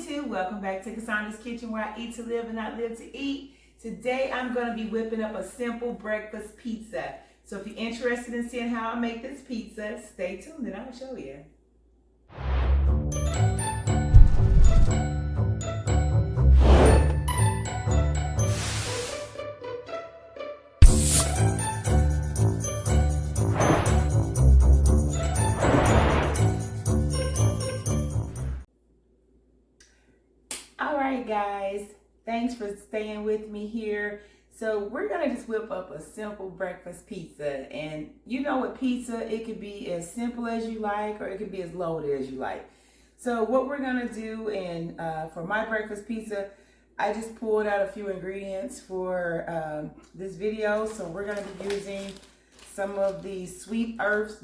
YouTube, welcome back to Cassandra's Kitchen, where I eat to live and not live to eat. Today I'm going to be whipping up a simple breakfast pizza. So if you're interested in seeing how I make this pizza, stay tuned and I'll show you. Alright guys, thanks for staying with me here. So we're going to just whip up a simple breakfast pizza. And you know with pizza, it could be as simple as you like or it could be as loaded as you like. So what we're going to do, and for my breakfast pizza, I just pulled out a few ingredients for this video. So we're going to be using some of the Sweet Earth's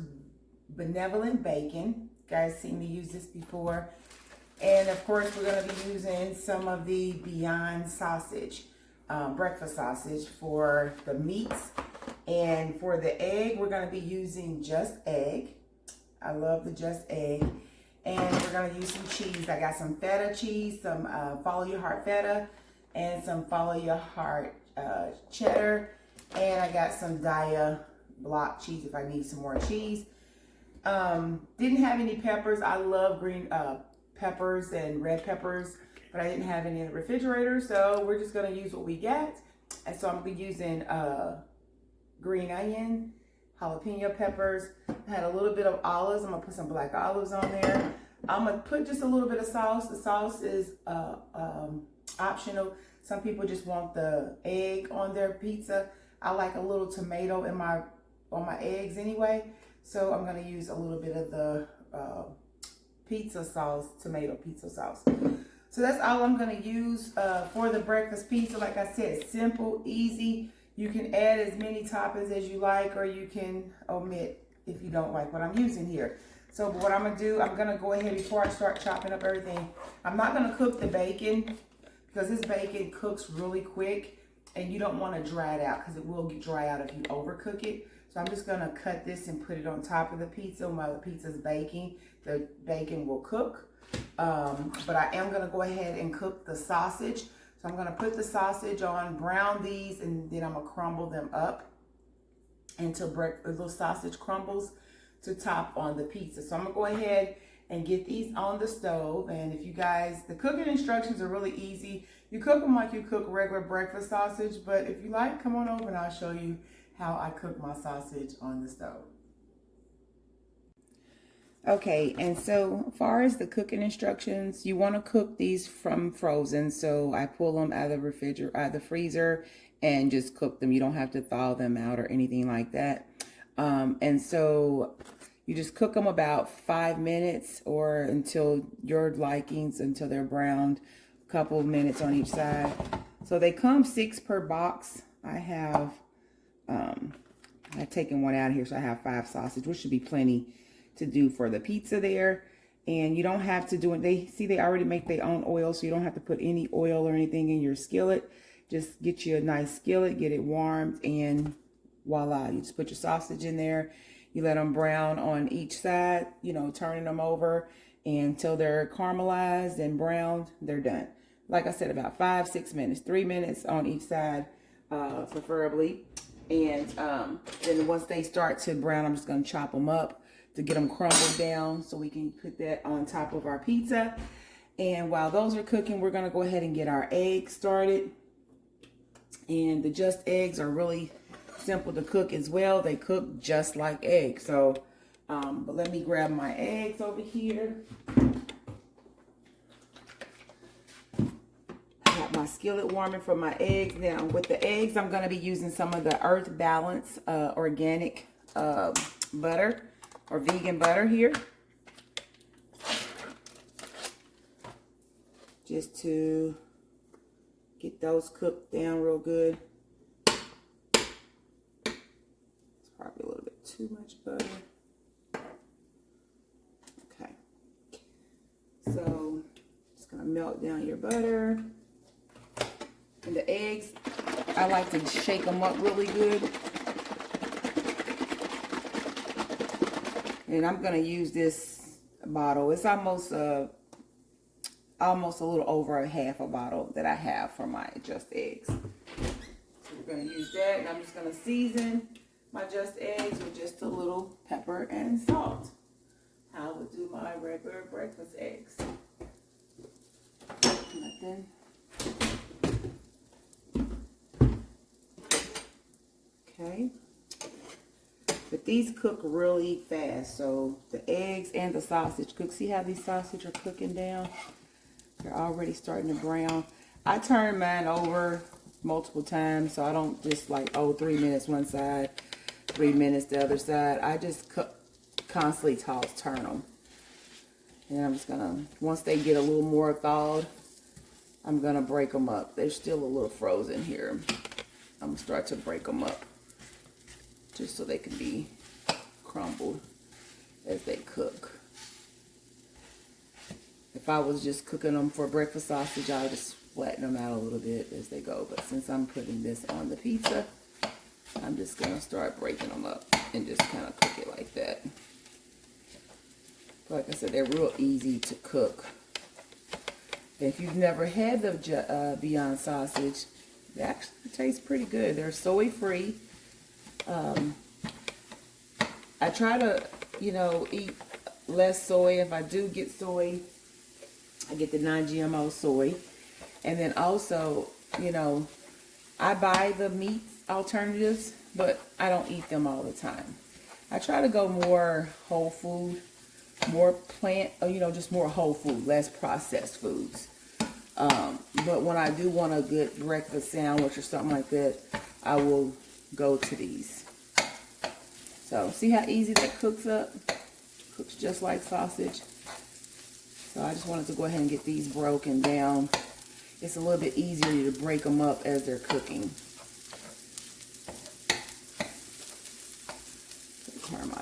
Benevolent Bacon. You guys seen me use this before. And of course, we're going to be using some of the Beyond sausage, breakfast sausage for the meats. And for the egg, we're going to be using Just Egg. I love the Just Egg. And we're going to use some cheese. I got some feta cheese, some Follow Your Heart feta, and some Follow Your Heart cheddar. And I got some Daiya block cheese if I need some more cheese. Didn't have any peppers. I love green peppers and red peppers, but I didn't have any in the refrigerator, so we're just going to use what we got. And so I'm going to be using green onion, jalapeno peppers. I had a little bit of olives. I'm going to put some black olives on there. I'm going to put just a little bit of sauce. The sauce is optional. Some people just want the egg on their pizza. I like a little tomato in on my eggs anyway, so I'm going to use a little bit of the pizza sauce, tomato pizza sauce. So that's all I'm going to use for the breakfast pizza. Like I said, simple, easy. You can add as many toppings as you like, or you can omit if you don't like what I'm using here. So what I'm going to do, I'm going to go ahead before I start chopping up everything. I'm not going to cook the bacon because this bacon cooks really quick and you don't want to dry it out because it will dry out if you overcook it. So I'm just going to cut this and put it on top of the pizza while the pizza's baking. The bacon will cook. But I am going to go ahead and cook the sausage. So I'm going to put the sausage on, brown these, and then I'm going to crumble them up until the little sausage crumbles to top on the pizza. So I'm going to go ahead and get these on the stove. And if you guys, the cooking instructions are really easy. You cook them like you cook regular breakfast sausage. But if you like, come on over and I'll show you how I cook my sausage on the stove. Okay, and so as far as the cooking instructions, you want to cook these from frozen. So I pull them out of the refrigerator, out of the freezer, and just cook them. You don't have to thaw them out or anything like that. And so you just cook them about 5 minutes or until your likings, until they're browned, a couple of minutes on each side. So they come 6 per box. I've taken one out here, so I have 5 sausage, which should be plenty to do for the pizza there. And you don't have to do it. They already make their own oil, so you don't have to put any oil or anything in your skillet. Just get you a nice skillet, get it warmed, and voila, you just put your sausage in there. You let them brown on each side, you know, turning them over until they're caramelized and browned. They're done. Like I said, about 5-6 minutes, 3 minutes on each side, preferably. And then once they start to brown, I'm just going to chop them up to get them crumbled down so we can put that on top of our pizza. And while those are cooking, we're going to go ahead and get our eggs started. And the Just Eggs are really simple to cook as well. They cook just like eggs. So, but let me grab my eggs over here. I got my skillet warming for my eggs. Now with the eggs, I'm going to be using some of the Earth Balance organic butter or vegan butter here, just to get those cooked down real good. It's probably a little bit too much butter. Okay, so just gonna melt down your butter. And the eggs, I like to shake them up really good. And I'm going to use this bottle. It's almost almost a little over a half a bottle that I have for my Just Eggs. So we're going to use that, and I'm just going to season my Just Eggs with just a little pepper and salt. I would do my regular breakfast eggs. Nothing. Okay. But these cook really fast, so the eggs and the sausage cook. See how these sausage are cooking down? They're already starting to brown. I turn mine over multiple times, so I don't just like, oh, 3 minutes one side, 3 minutes the other side. I just constantly turn them. And I'm just gonna, once they get a little more thawed, I'm gonna break them up. They're still a little frozen here. I'm gonna start to break them up, just so they can be crumbled as they cook. If I was just cooking them for breakfast sausage, I would just flatten them out a little bit as they go. But since I'm putting this on the pizza, I'm just gonna start breaking them up and just kind of cook it like that. Like I said, they're real easy to cook. If you've never had the Beyond sausage, they actually taste pretty good. They're soy free. I try to, eat less soy. If I do get soy, I get the non-GMO soy. And then also, I buy the meat alternatives, but I don't eat them all the time. I try to go more whole food, more plant, just more whole food, less processed foods. But when I do want a good breakfast sandwich or something like that, I will go to these. So see how easy that cooks up? Cooks just like sausage. So I just wanted to go ahead and get these broken down. It's a little bit easier to break them up as they're cooking. Turn my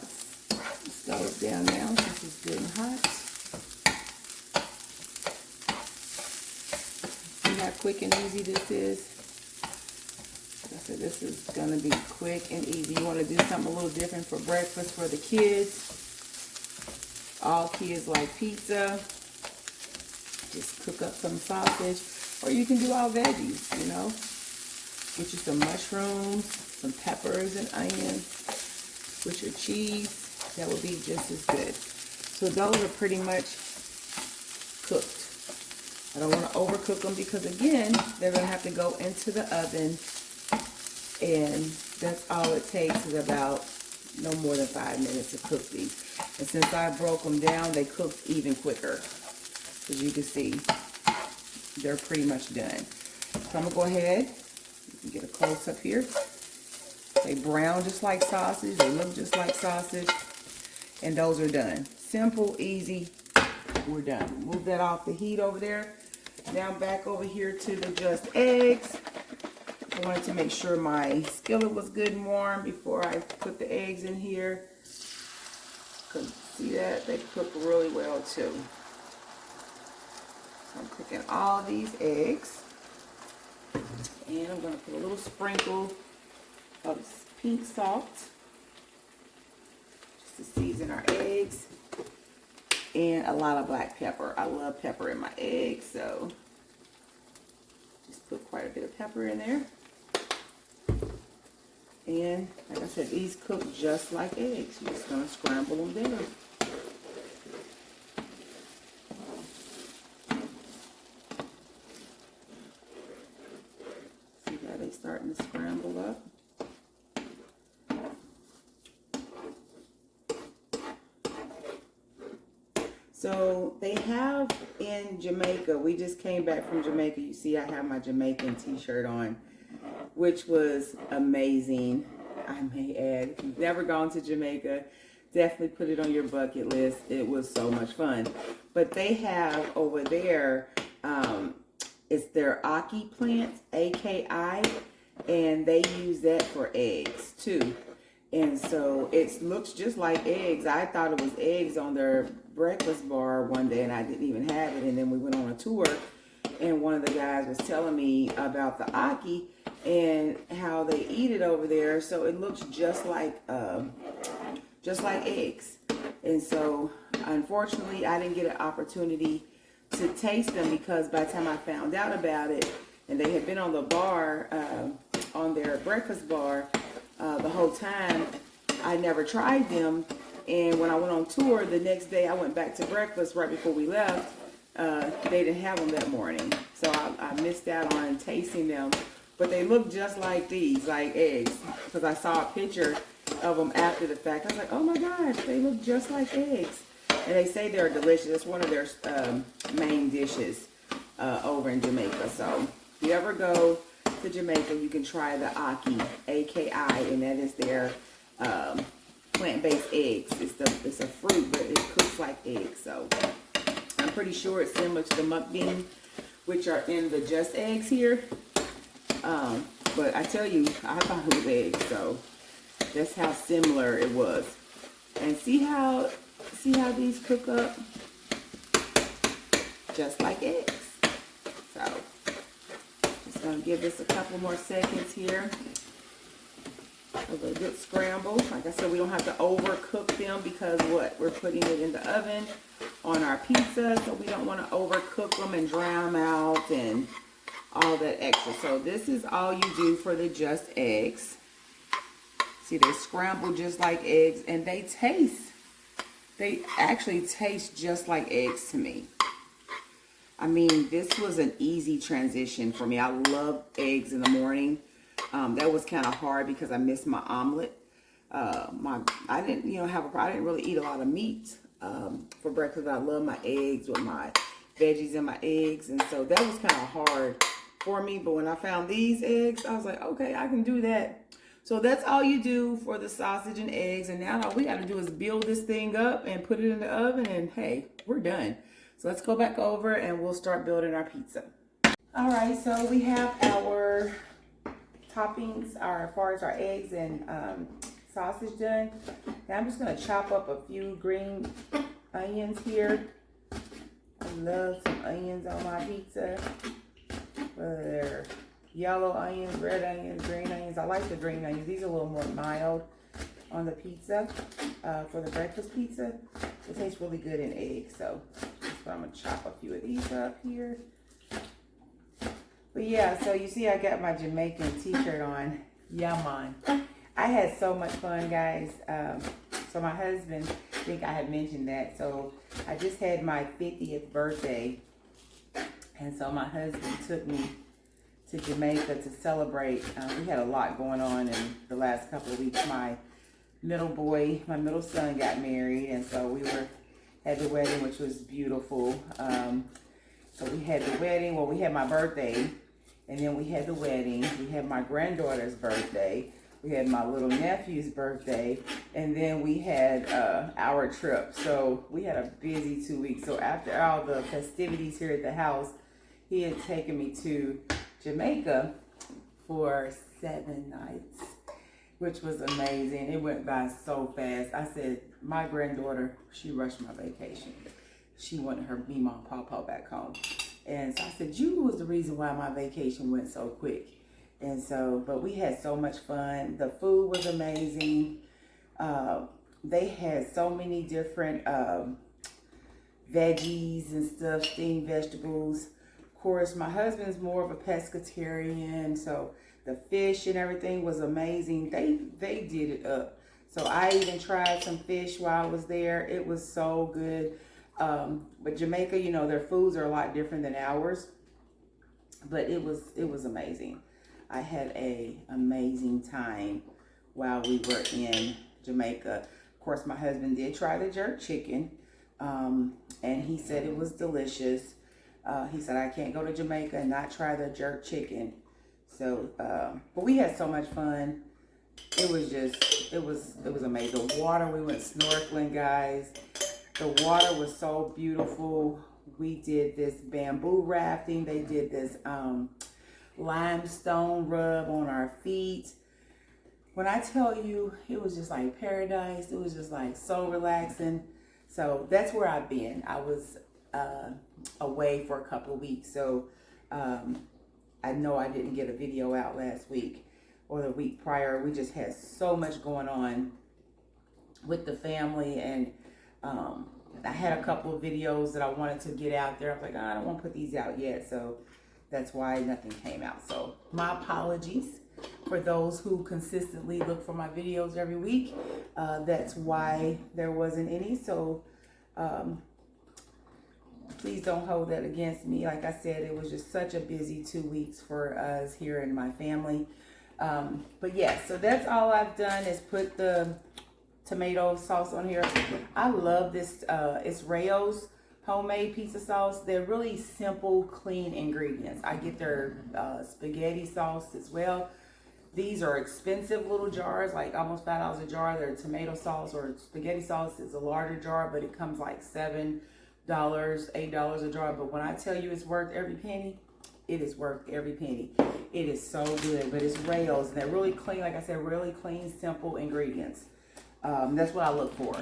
stove down now since it's getting hot. See how quick and easy this is? Like I said, this is going to be quick and easy. You want to do something a little different for breakfast for the kids. All kids like pizza. Just cook up some sausage. Or you can do all veggies, Get you some mushrooms, some peppers and onions. With your cheese, that will be just as good. So those are pretty much cooked. I don't want to overcook them because, again, they're going to have to go into the oven. And that's all it takes is about no more than 5 minutes to cook these. And since I broke them down, they cooked even quicker. As you can see, they're pretty much done. So I'm going to go ahead. You can get a close up here. They brown just like sausage. They look just like sausage. And those are done. Simple, easy. We're done. Move that off the heat over there. Now back over here to the Just Eggs. I wanted to make sure my skillet was good and warm before I put the eggs in here. Because see that? They cook really well too. So I'm cooking all these eggs. And I'm going to put a little sprinkle of pink salt just to season our eggs, and a lot of black pepper. I love pepper in my eggs, so just put quite a bit of pepper in there. And like I said, these cook just like eggs. You're just going to scramble them down. See how they starting to scramble up? So they have in Jamaica, we just came back from Jamaica. You see I have my Jamaican t-shirt on, which was amazing, I may add. If you've never gone to Jamaica, definitely put it on your bucket list. It was so much fun. But they have over there, it's their Aki plant, A-K-I, and they use that for eggs too. And so it looks just like eggs. I thought it was eggs on their breakfast bar one day, and I didn't even have it. And then we went on a tour, and one of the guys was telling me about the Aki and how they eat it over there. So it looks just like eggs. And so, unfortunately, I didn't get an opportunity to taste them, because by the time I found out about it, and they had been on the bar, on their breakfast bar, the whole time, I never tried them. And when I went on tour the next day, I went back to breakfast right before we left. They didn't have them that morning, so I missed out on tasting them. But they look just like these, like eggs, because I saw a picture of them after the fact. I was like, oh my gosh, they look just like eggs. And they say they're delicious. It's one of their main dishes over in Jamaica. So if you ever go to Jamaica, you can try the Aki, A-K-I, and that is their plant-based eggs. It's a fruit, but it cooks like eggs. So I'm pretty sure it's similar to the mukbang bean, which are in the Just Eggs here. But I tell you, I thought it was eggs, so that's how similar it was. And see how these cook up? Just like eggs. So just gonna give this a couple more seconds here. Of a good scramble. Like I said, we don't have to overcook them, because what? We're putting it in the oven on our pizza, so we don't want to overcook them and drown them out and all that extra. So this is all you do for the Just Eggs. See, they scramble just like eggs, and they actually taste just like eggs to me. I mean, this was an easy transition for me. I love eggs in the morning. That was kind of hard because I missed my omelet. I didn't really eat a lot of meat for breakfast. I love my eggs with my veggies and my eggs, and so that was kind of hard for me. But when I found these eggs, I was like, okay, I can do that. So that's all you do for the sausage and eggs, and now all we got to do is build this thing up and put it in the oven, and hey, we're done. So let's go back over and we'll start building our pizza. All right, so we have our toppings as far as our eggs and sausage done. Now I'm just gonna chop up a few green onions here. I love some onions on my pizza. Whether they're yellow onions, red onions, green onions. I like the green onions. These are a little more mild on the pizza, for the breakfast pizza. It tastes really good in eggs, so I'm gonna chop a few of these up here. But yeah, so you see I got my Jamaican t-shirt on. Yeah, man. I had so much fun, guys. So my husband, I think I had mentioned that. So I just had my 50th birthday. And so my husband took me to Jamaica to celebrate. We had a lot going on in the last couple of weeks. My middle son got married. And so we had the wedding, which was beautiful. So we had the wedding. Well, we had my birthday. And then we had the wedding. We had my granddaughter's birthday. We had my little nephew's birthday. And then we had our trip. So we had a busy 2 weeks. So after all the festivities here at the house, he had taken me to Jamaica for 7 nights, which was amazing. It went by so fast. I said, my granddaughter, she rushed my vacation. She wanted her Mima and Pawpaw back home. And so I said, you was the reason why my vacation went so quick. And so, but we had so much fun. The food was amazing. They had so many different veggies and stuff, steamed vegetables. Of course, my husband's more of a pescatarian, so the fish and everything was amazing. They did it up. So I even tried some fish while I was there. It was so good. But Jamaica, you know, their foods are a lot different than ours, but it was amazing. I had an amazing time while we were in Jamaica. Of course, my husband did try the jerk chicken, and he said it was delicious. He said, I can't go to Jamaica and not try the jerk chicken. So, but we had so much fun. It was amazing. The water, we went snorkeling, guys. The water was so beautiful. We did this bamboo rafting. They did this limestone rub on our feet. When I tell you, it was just like paradise. It was just like so relaxing. So that's where I've been. I was away for a couple of weeks. So I know I didn't get a video out last week or the week prior. We just had so much going on with the family, and I had a couple of videos that I wanted to get out there. I was like, oh, I don't want to put these out yet. So that's why nothing came out. So my apologies for those who consistently look for my videos every week. That's why there wasn't any. So please don't hold that against me. Like I said, it was just such a busy 2 weeks for us here in my family. But yeah, so that's all I've done is put the tomato sauce on here. I love this. It's Rao's homemade pizza sauce. They're really simple, clean ingredients. I get their spaghetti sauce as well. These are expensive little jars, like almost $5 a jar. Their tomato sauce or spaghetti sauce is a larger jar, but it comes like $7, $8 a jar. But when I tell you it's worth every penny, it is worth every penny. It is so good, but it's Rao's, and they're really clean. Like I said, really clean, simple ingredients. That's what I look for.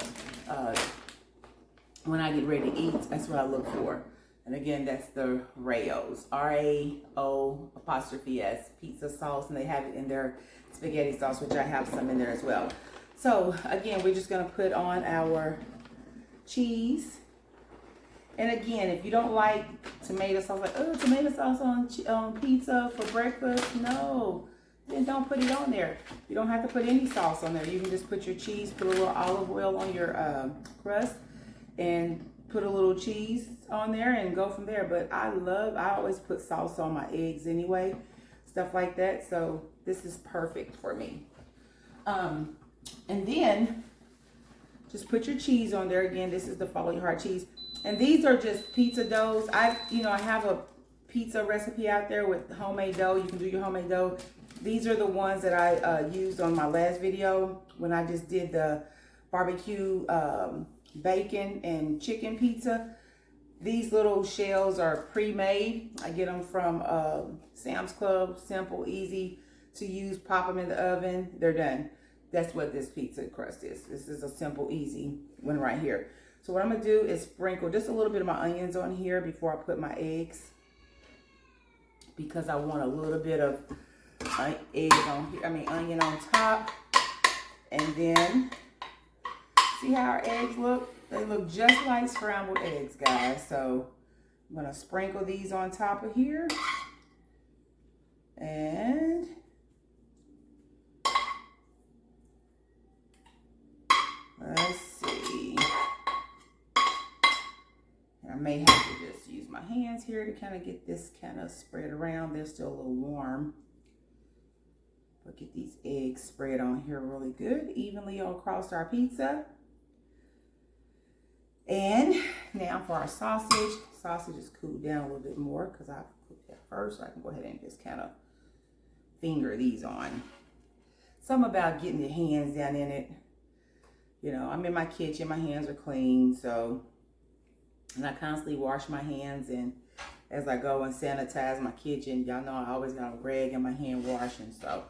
When I get ready to eat, that's what I look for. And again, that's the Rao's, R-A-O''S pizza sauce, and they have it in their spaghetti sauce, which I have some in there as well. So again, we're just gonna put on our cheese. And again, if you don't like tomato sauce, like, oh, tomato sauce on pizza for breakfast, no, then don't put it on there. You don't have to put any sauce on there. You can just put your cheese, put a little olive oil on your crust, and put a little cheese on there and go from there. But I always put sauce on my eggs anyway, stuff like that. So this is perfect for me. And then just put your cheese on there. Again, this is the Follow Your Heart cheese. And these are just pizza doughs. I have a pizza recipe out there with homemade dough. You can do your homemade dough. These are the ones that I used on my last video when I just did the barbecue bacon and chicken pizza. These little shells are pre-made. I get them from Sam's Club. Simple, easy to use. Pop them in the oven. They're done. That's what this pizza crust is. This is a simple, easy one right here. So what I'm going to do is sprinkle just a little bit of my onions on here before I put my eggs, because I want a little bit of onion on top. And then, see how our eggs look? They look just like scrambled eggs, guys. So I'm going to sprinkle these on top of here. And let's see. I may have to just use my hands here to kind of get this kind of spread around. They're still a little warm. But get these eggs spread on here really good, evenly across our pizza. And now for our sausage. Sausage is cooled down a little bit more because I cooked that first. So I can go ahead and just kind of finger these on. Something about getting your hands down in it. You know, I'm in my kitchen. My hands are clean, so... And I constantly wash my hands, and as I go and sanitize my kitchen, y'all know I always got a rag in my hand washing. So,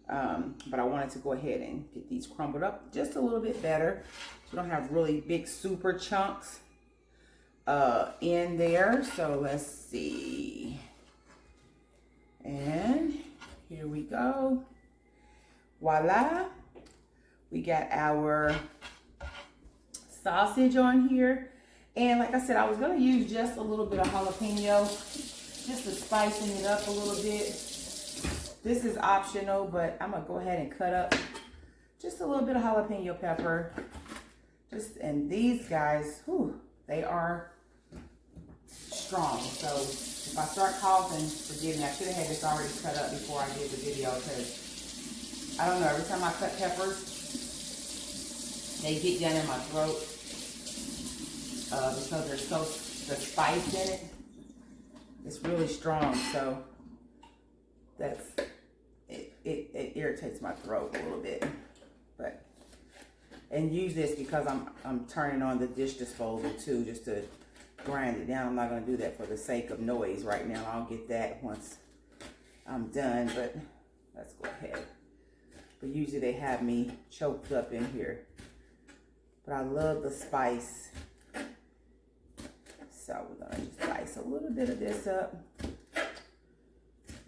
but I wanted to go ahead and get these crumbled up just a little bit better. So we don't have really big super chunks in there. So let's see. And here we go. Voila. We got our sausage on here. And like I said, I was going to use just a little bit of jalapeno, just to spicing it up a little bit. This is optional, but I'm going to go ahead and cut up just a little bit of jalapeno pepper. And these guys, whew, they are strong. So if I start coughing, forgive me. I should have had this already cut up before I did the video, because I don't know, every time I cut peppers, they get down in my throat. Because there's the spice in it, it's really strong, so it irritates my throat a little bit. But and use this because I'm turning on the dish disposal too, just to grind it down. I'm not going to do that for the sake of noise right now. I'll get that once I'm done, but let's go ahead. But usually they have me choked up in here, but I love the spice. So we're going to just slice a little bit of this up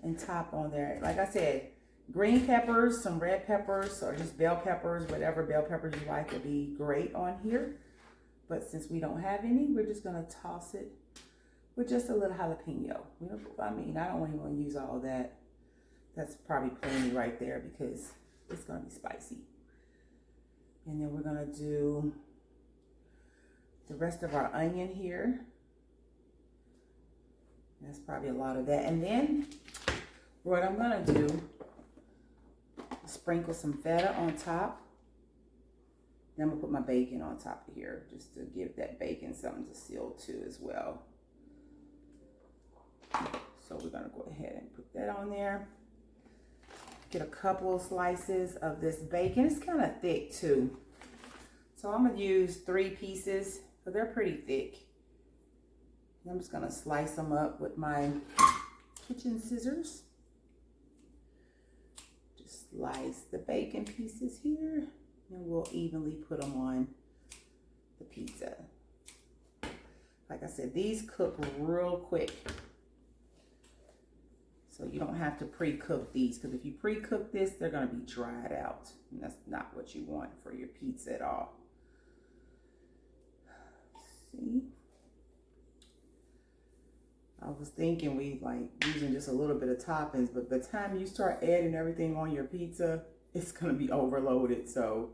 and top on there. Like I said, green peppers, some red peppers, or just bell peppers, whatever bell peppers you like would be great on here. But since we don't have any, we're just gonna toss it with just a little jalapeno. I mean, I don't even want to use all that. That's probably plenty right there because it's gonna be spicy. And then we're gonna do the rest of our onion here. That's probably a lot of that. And then what I'm gonna do is sprinkle some feta on top. Then I'm gonna put my bacon on top of here just to give that bacon something to seal to as well. So we're gonna go ahead and put that on there. Get a couple of slices of this bacon. It's kind of thick too. So I'm gonna use 3 pieces, but they're pretty thick. I'm just gonna slice them up with my kitchen scissors. Just slice the bacon pieces here, and we'll evenly put them on the pizza. Like I said, these cook real quick. So you don't have to pre-cook these, because if you pre-cook this, they're gonna be dried out. And that's not what you want for your pizza at all. See? I was thinking we like using just a little bit of toppings, but by the time you start adding everything on your pizza, it's gonna be overloaded. So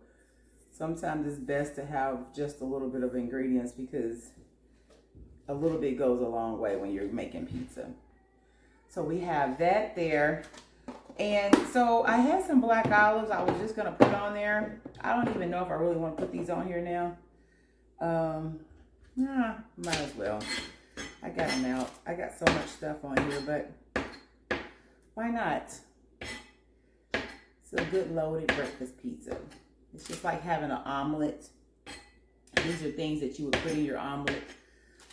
sometimes it's best to have just a little bit of ingredients, because a little bit goes a long way when you're making pizza. So we have that there. And so I had some black olives I was just gonna put on there. I don't even know if I really want to put these on here now. Nah, might as well. I got them out. I got so much stuff on here, but why not? It's a good loaded breakfast pizza. It's just like having an omelet. These are things that you would put in your omelet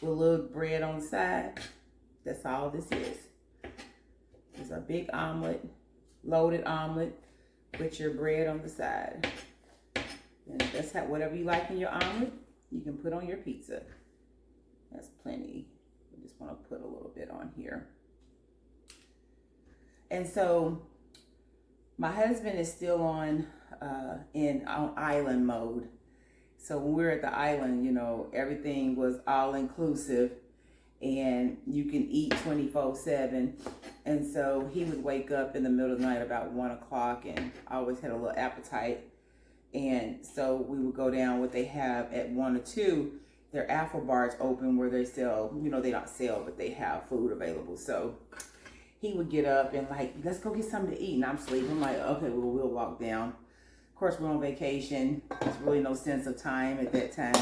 with a little bread on the side. That's all this is. It's a big omelet, loaded omelet with your bread on the side. And that's whatever you like in your omelet, you can put on your pizza. That's plenty. I just want to put a little bit on here. And so my husband is still on island mode. So when we were at the island, you know, everything was all inclusive and you can eat 24/7. And so he would wake up in the middle of the night about 1 o'clock, and I always had a little appetite. And so we would go down what they have at 1 or 2. Their apple bars open where they sell, you know, they don't sell, but they have food available. So he would get up and like, let's go get something to eat. And I'm sleeping. I'm like, okay, well, we'll walk down. Of course, we're on vacation. There's really no sense of time at that time.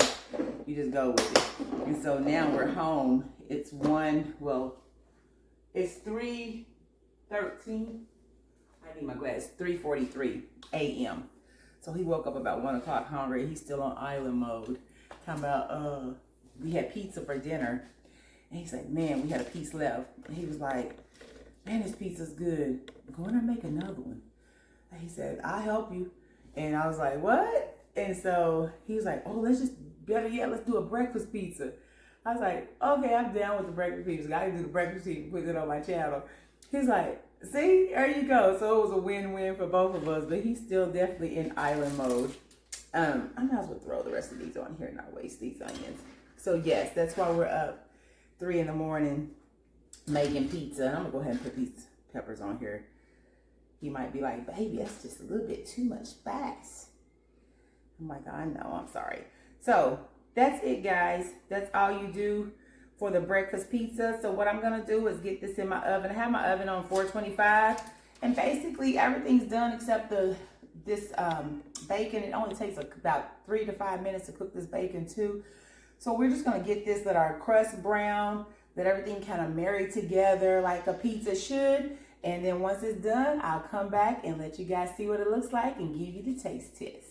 You just go with it. And so now we're home. It's 3:13. I need my glass. 3:43 a.m. So he woke up about 1 o'clock hungry. He's still on island mode. Talking about, we had pizza for dinner. And he's like, man, we had a piece left. And he was like, man, this pizza's good. Go in and make another one. And he said, I'll help you. And I was like, what? And so he was like, oh, let's do a breakfast pizza. I was like, okay, I'm down with the breakfast pizza. I can do the breakfast pizza, put it on my channel. He's like, see, there you go. So it was a win-win for both of us, but he's still definitely in island mode. I might as well throw the rest of these on here and not waste these onions. So yes, that's why we're up 3 in the morning making pizza. And I'm gonna go ahead and put these peppers on here. He might be like, baby, that's just a little bit too much spice. I'm like, I know, I'm sorry. So that's it, guys. That's all you do for the breakfast pizza. So what I'm gonna do is get this in my oven. I have my oven on 425, and basically everything's done except this bacon. It only takes about 3 to 5 minutes to cook this bacon too. So we're just gonna get this, let our crust brown, let everything kind of marry together like a pizza should. And then once it's done, I'll come back and let you guys see what it looks like and give you the taste test.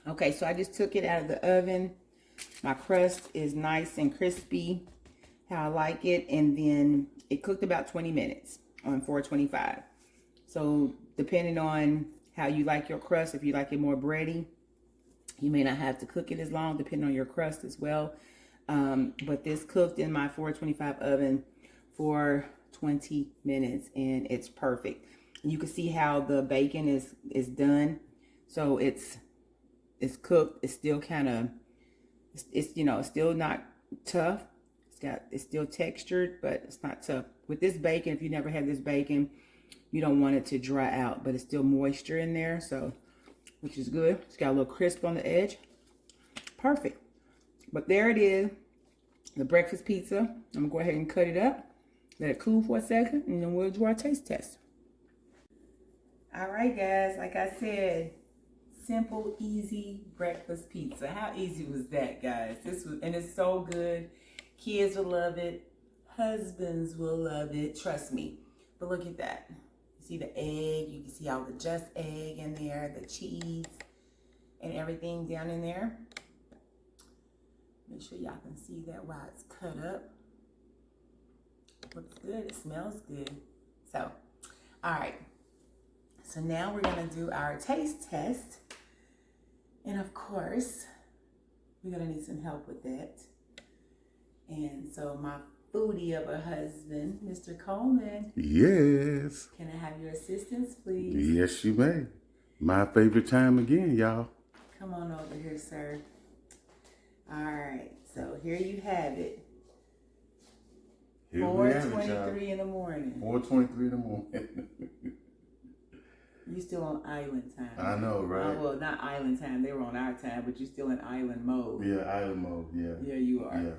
Okay, so I just took it out of the oven. My crust is nice and crispy, how I like it. And then it cooked about 20 minutes on 425. So depending on how you like your crust, if you like it more bready, you may not have to cook it as long, depending on your crust as well. But this cooked in my 425 oven for 20 minutes and it's perfect. And you can see how the bacon is done. So it's cooked. It's still kind of It's you know, it's still not tough. It's still textured, but it's not tough. With this bacon, if you never had this bacon, you don't want it to dry out, but it's still moisture in there, so which is good. It's got a little crisp on the edge. Perfect. But there it is, the breakfast pizza. I'm gonna go ahead and cut it up, let it cool for a second, and then we'll do our taste test. All right, guys, like I said, simple, easy breakfast pizza. How easy was that, guys? And it's so good. Kids will love it. Husbands will love it. Trust me. But look at that. You see the egg. You can see all the just egg in there, the cheese, and everything down in there. Make sure y'all can see that while it's cut up. Looks good. It smells good. So, all right. So now we're going to do our taste test. And of course, we're going to need some help with that. And so my foodie of a husband, Mr. Coleman. Yes. Can I have your assistance, please? Yes, you may. My favorite time again, y'all. Come on over here, sir. All right. So here you have it. 4:23 in the morning. 4:23 in the morning. You still on island time. I know, right? Well, not island time. They were on our time, but you still in island mode. Yeah, island mode, yeah. Yeah, you are. Yeah.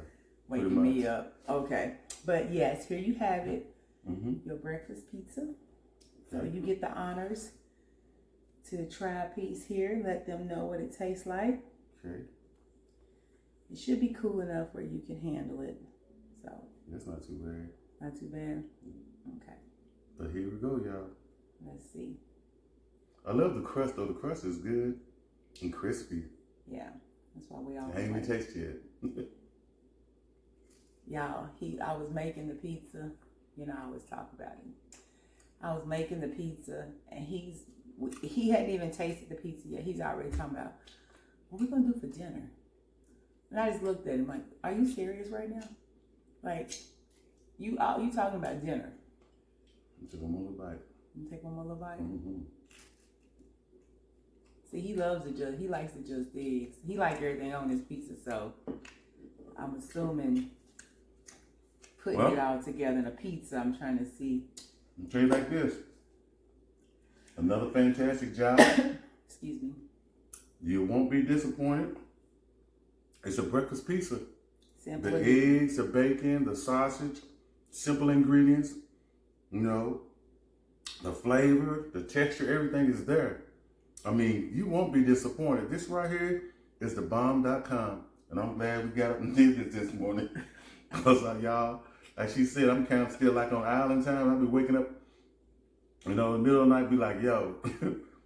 Waking me up. Okay. But yes, here you have it. Mm-hmm. Your breakfast pizza. So you get the honors to try a piece here. Let them know what it tastes like. Okay. It should be cool enough where you can handle it. So. That's not too bad. Not too bad? Okay. But here we go, y'all. Let's see. I love the crust, though. The crust is good and crispy. Yeah. That's why we always I ain't even tasted yet. Y'all, I was making the pizza. You know, I always talk about him. I was making the pizza, and he hadn't even tasted the pizza yet. He's already talking about, what we gonna do for dinner? And I just looked at him like, are you serious right now? Like, you talking about dinner? Take one more bite. You take one more little bite? Mm-hmm. See, he likes to just eggs. He likes everything on his pizza, so I'm assuming putting it all together in a pizza, I'm trying to see. I'll tell you like this. Another fantastic job. Excuse me. You won't be disappointed. It's a breakfast pizza. Simple. The eggs, the bacon, the sausage, simple ingredients, you know, the flavor, the texture, everything is there. I mean, you won't be disappointed. This right here is thebomb.com. And I'm glad we got up and did this morning. Because y'all, like she said, I'm kind of still like on island time. I'll be waking up, you know, in the middle of the night, be like, yo,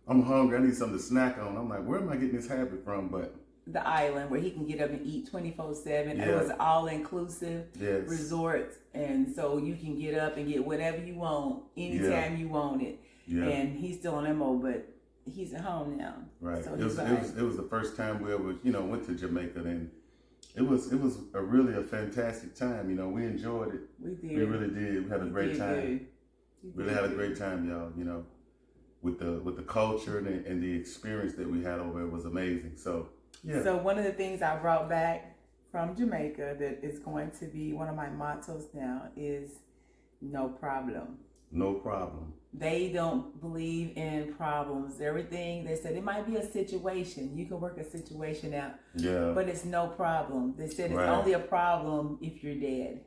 I'm hungry. I need something to snack on. I'm like, where am I getting this habit from? But the island where he can get up and eat 24/7. Yeah. It was all inclusive yes. resort, and so you can get up and get whatever you want anytime you want it. Yeah. And he's still on that mode, but he's at home now. Right. So it was the first time we ever, you know, went to Jamaica, and it was a fantastic time. You know, we enjoyed it. We did. We really did. We had a great time. Really had a great time, y'all. You know, with the culture and the experience that we had over, it was amazing. So. Yeah. So one of the things I brought back from Jamaica that is going to be one of my mottos now is no problem. No problem. They don't believe in problems. Everything, they said it might be a situation. You can work a situation out. Yeah. But it's no problem. They said it's Right. only a problem if you're dead.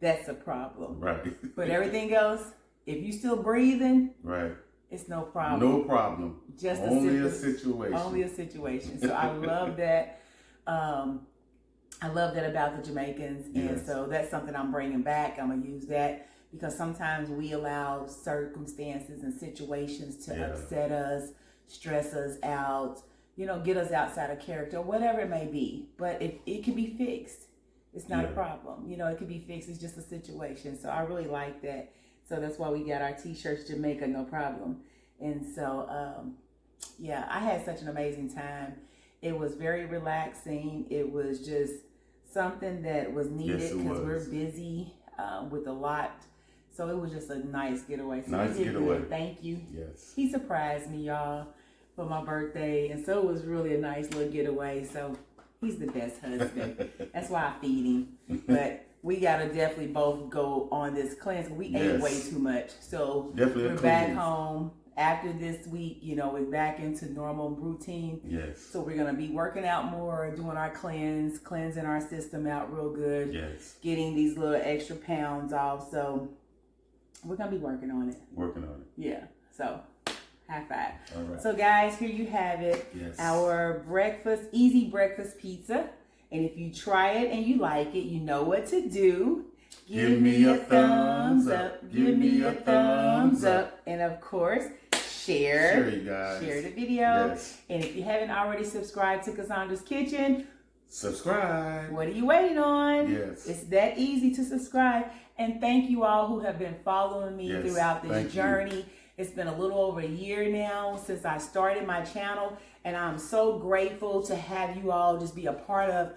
That's a problem. Right. But everything else, if you still breathing, right. It's no problem. No problem. Just only a situation. Only a situation. So I love that. I love that about the Jamaicans. Yes. And so that's something I'm bringing back. I'm going to use that because sometimes we allow circumstances and situations to upset us, stress us out, you know, get us outside of character, whatever it may be. But it can be fixed. It's not a problem. You know, it can be fixed. It's just a situation. So I really like that. So that's why we got our t-shirts, Jamaica, no problem. And so, I had such an amazing time. It was very relaxing. It was just something that was needed because we're busy with a lot. So it was just a nice getaway. So nice getaway. Good. Thank you. Yes. He surprised me, y'all, for my birthday. And so it was really a nice little getaway. So He's the best husband. That's why I feed him. But we gotta definitely both go on this cleanse. We ate way too much, so definitely we're back home after this week. You know, we're back into normal routine. Yes. So we're gonna be working out more, doing our cleansing our system out real good. Yes. Getting these little extra pounds off. So we're gonna be working on it. Yeah. So high five. All right. So guys, here you have it. Yes. Our easy breakfast pizza. And if you try it and you like it, you know what to do. Give me a thumbs up. Give me a thumbs up. And of course, share. You guys. Share the video. Yes. And if you haven't already subscribed to Cassandra's Kitchen, subscribe. What are you waiting on? Yes. It's that easy to subscribe. And thank you all who have been following me throughout this journey. It's been a little over a year now since I started my channel. And I'm so grateful to have you all just be a part of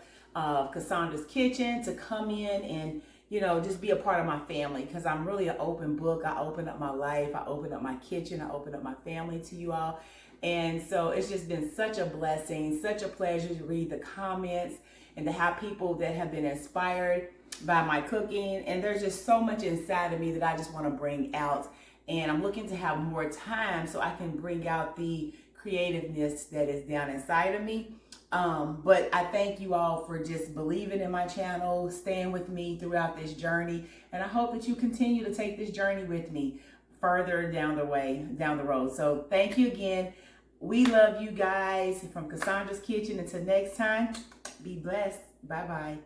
Cassandra's Kitchen, to come in and, you know, just be a part of my family, because I'm really an open book. I open up my life. I open up my kitchen. I open up my family to you all. And so it's just been such a blessing, such a pleasure to read the comments and to have people that have been inspired by my cooking. And there's just so much inside of me that I just want to bring out. And I'm looking to have more time so I can bring out the creativeness that is down inside of me. But I thank you all for just believing in my channel, staying with me throughout this journey. And I hope that you continue to take this journey with me further down the road. So thank you again. We love you guys from Cassandra's Kitchen. Until next time, be blessed. Bye-bye.